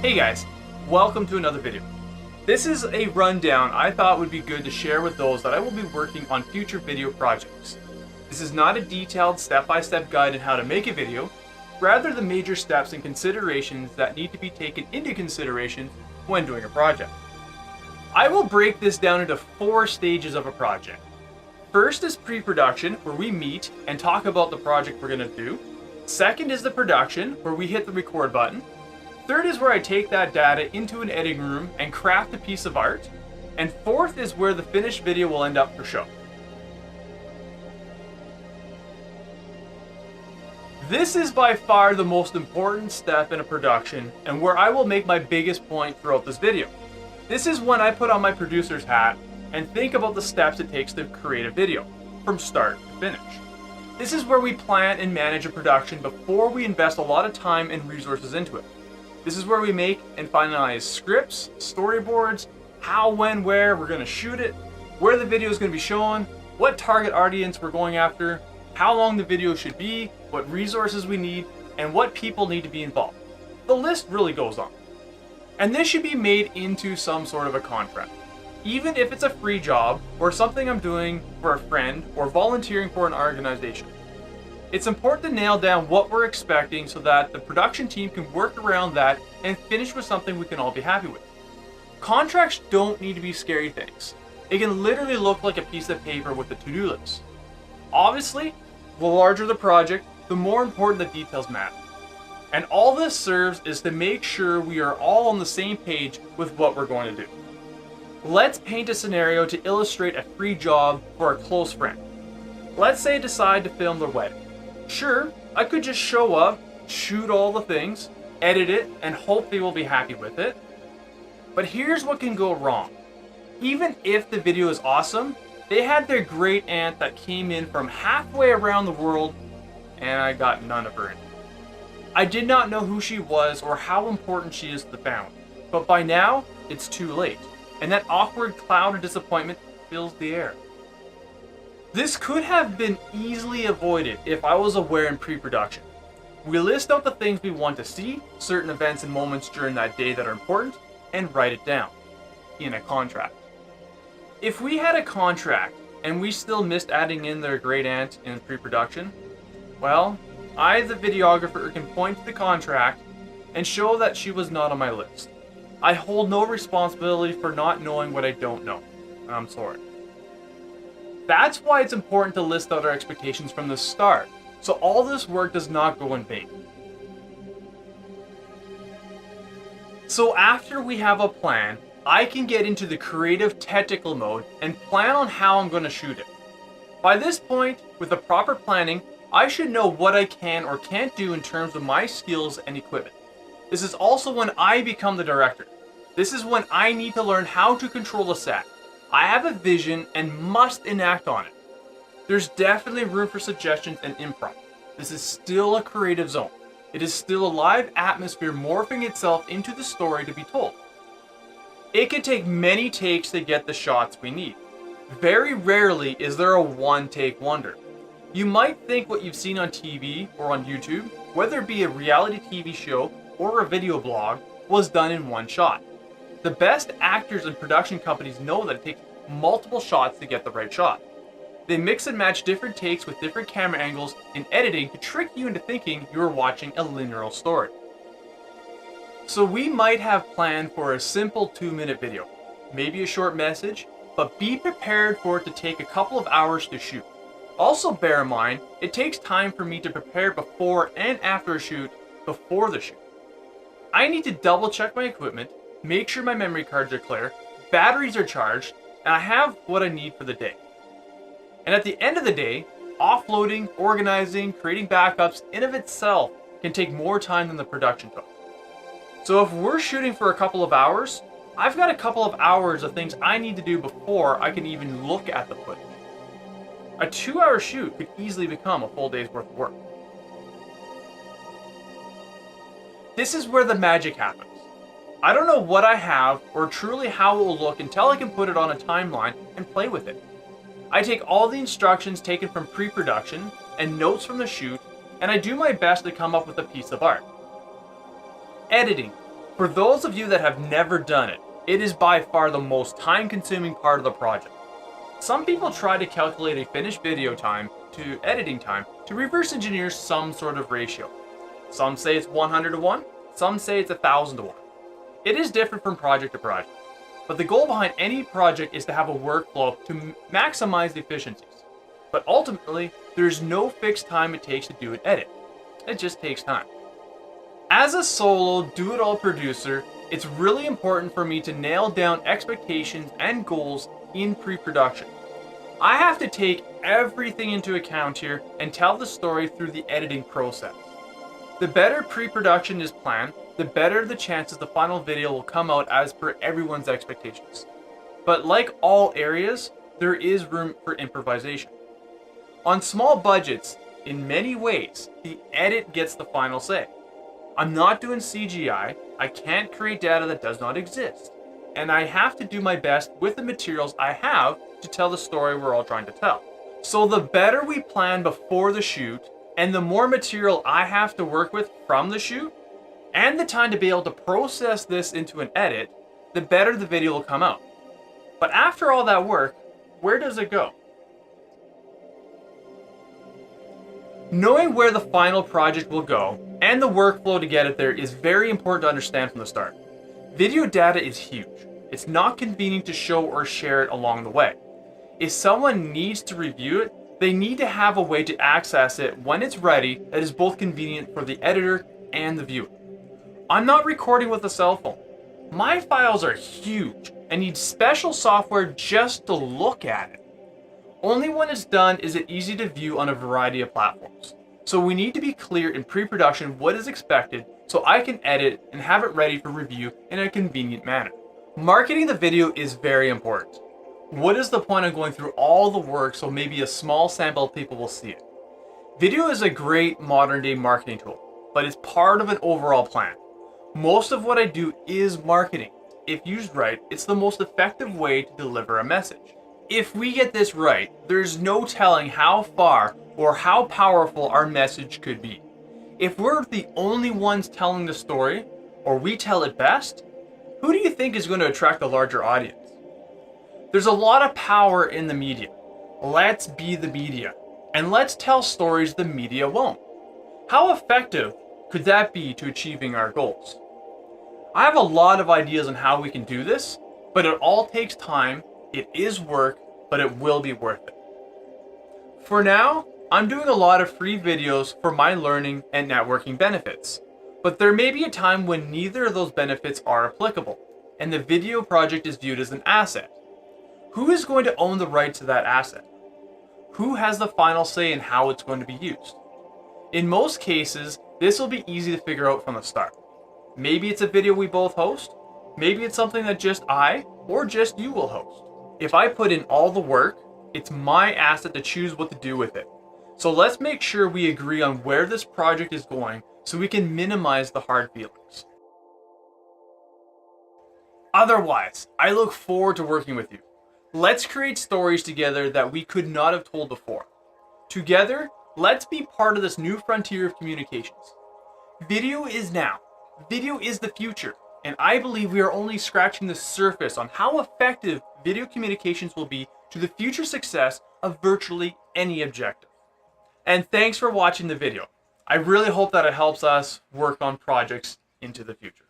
Hey guys, welcome to another video. This is a rundown I thought would be good to share with those that I will be working on future video projects. This is not a detailed step-by-step guide on how to make a video, rather the major steps and considerations that need to be taken into consideration when doing a project. I will break this down into 4 stages of a project. First is pre-production, where we meet and talk about the project we're going to do. Second is the production, where we hit the record button. Third is where I take that data into an editing room and craft a piece of art. And fourth is where the finished video will end up for show. This is by far the most important step in a production and where I will make my biggest point throughout this video. This is when I put on my producer's hat and think about the steps it takes to create a video, from start to finish. This is where we plan and manage a production before we invest a lot of time and resources into it. This is where we make and finalize scripts, storyboards, how, when, where we're going to shoot it, where the video is going to be shown, what target audience we're going after, how long the video should be, what resources we need, and what people need to be involved. The list really goes on. And this should be made into some sort of a contract. Even if it's a free job or something I'm doing for a friend or volunteering for an organization. It's important to nail down what we're expecting so that the production team can work around that and finish with something we can all be happy with. Contracts don't need to be scary things. It can literally look like a piece of paper with a to-do list. Obviously, the larger the project, the more important the details matter. And all this serves is to make sure we are all on the same page with what we're going to do. Let's paint a scenario to illustrate a free job for a close friend. Let's say I decide to film their wedding. Sure, I could just show up, shoot all the things, edit it, and hope they will be happy with it. But here's what can go wrong. Even if the video is awesome, they had their great aunt that came in from halfway around the world, and I got none of her in. I did not know who she was or how important she is to the family, but by now, it's too late, and that awkward cloud of disappointment fills the air. This could have been easily avoided if I was aware in pre-production. We list out the things we want to see, certain events and moments during that day that are important, and write it down in a contract. If we had a contract and we still missed adding in their great aunt in pre-production, well, I, the videographer, can point to the contract and show that she was not on my list. I hold no responsibility for not knowing what I don't know. I'm sorry. That's why it's important to list out our expectations from the start, so all this work does not go in vain. So after we have a plan, I can get into the creative technical mode and plan on how I'm going to shoot it. By this point, with the proper planning, I should know what I can or can't do in terms of my skills and equipment. This is also when I become the director. This is when I need to learn how to control a set. I have a vision and must enact on it. There's definitely room for suggestions and improv. This is still a creative zone. It is still a live atmosphere morphing itself into the story to be told. It can take many takes to get the shots we need. Very rarely is there a one-take wonder. You might think what you've seen on TV or on YouTube, whether it be a reality TV show or a video blog, was done in one shot. The best actors and production companies know that it takes multiple shots to get the right shot. They mix and match different takes with different camera angles in editing to trick you into thinking you are watching a linear story. So we might have planned for a simple 2-minute video, maybe a short message, but be prepared for it to take a couple of hours to shoot. Also bear in mind, it takes time for me to prepare before and after a shoot, before the shoot. I need to double check my equipment, make sure my memory cards are clear, batteries are charged, and I have what I need for the day. And at the end of the day, offloading, organizing, creating backups in of itself can take more time than the production took. So if we're shooting for a couple of hours, I've got a couple of hours of things I need to do before I can even look at the footage. A 2-hour shoot could easily become a full day's worth of work. This is where the magic happens. I don't know what I have or truly how it will look until I can put it on a timeline and play with it. I take all the instructions taken from pre-production and notes from the shoot, and I do my best to come up with a piece of art. Editing. For those of you that have never done it, it is by far the most time-consuming part of the project. Some people try to calculate a finished video time to editing time to reverse engineer some sort of ratio. Some say it's 100 to 1, some say it's 1,000 to 1. It is different from project to project, but the goal behind any project is to have a workflow to maximize the efficiencies. But ultimately, there's no fixed time it takes to do an edit. It just takes time. As a solo do-it-all producer, it's really important for me to nail down expectations and goals in pre-production. I have to take everything into account here and tell the story through the editing process. The better pre-production is planned, the better the chances the final video will come out as per everyone's expectations. But like all areas, there is room for improvisation. On small budgets, in many ways, the edit gets the final say. I'm not doing CGI, I can't create data that does not exist, and I have to do my best with the materials I have to tell the story we're all trying to tell. So the better we plan before the shoot, and the more material I have to work with from the shoot, and the time to be able to process this into an edit, the better the video will come out. But after all that work, where does it go? Knowing where the final project will go and the workflow to get it there is very important to understand from the start. Video data is huge. It's not convenient to show or share it along the way. If someone needs to review it, they need to have a way to access it when it's ready that is both convenient for the editor and the viewer. I'm not recording with a cell phone. My files are huge and need special software just to look at it. Only when it's done is it easy to view on a variety of platforms. So we need to be clear in pre-production what is expected so I can edit and have it ready for review in a convenient manner. Marketing the video is very important. What is the point of going through all the work so maybe a small sample of people will see it? Video is a great modern day marketing tool, but it's part of an overall plan. Most of what I do is marketing. If used right, it's the most effective way to deliver a message. If we get this right, there's no telling how far or how powerful our message could be. If we're the only ones telling the story, or we tell it best, who do you think is going to attract a larger audience? There's a lot of power in the media. Let's be the media, and let's tell stories the media won't. How effective could that be to achieving our goals? I have a lot of ideas on how we can do this, but it all takes time. It is work, but it will be worth it. For now, I'm doing a lot of free videos for my learning and networking benefits, but there may be a time when neither of those benefits are applicable, and the video project is viewed as an asset. Who is going to own the rights to that asset? Who has the final say in how it's going to be used? In most cases, this will be easy to figure out from the start. Maybe it's a video we both host, maybe it's something that just I or just you will host. If I put in all the work, it's my asset to choose what to do with it. So let's make sure we agree on where this project is going so we can minimize the hard feelings. Otherwise, I look forward to working with you. Let's create stories together that we could not have told before. Together, let's be part of this new frontier of communications. Video is now. Video is the future. And I believe we are only scratching the surface on how effective video communications will be to the future success of virtually any objective. And thanks for watching the video. I really hope that it helps us work on projects into the future.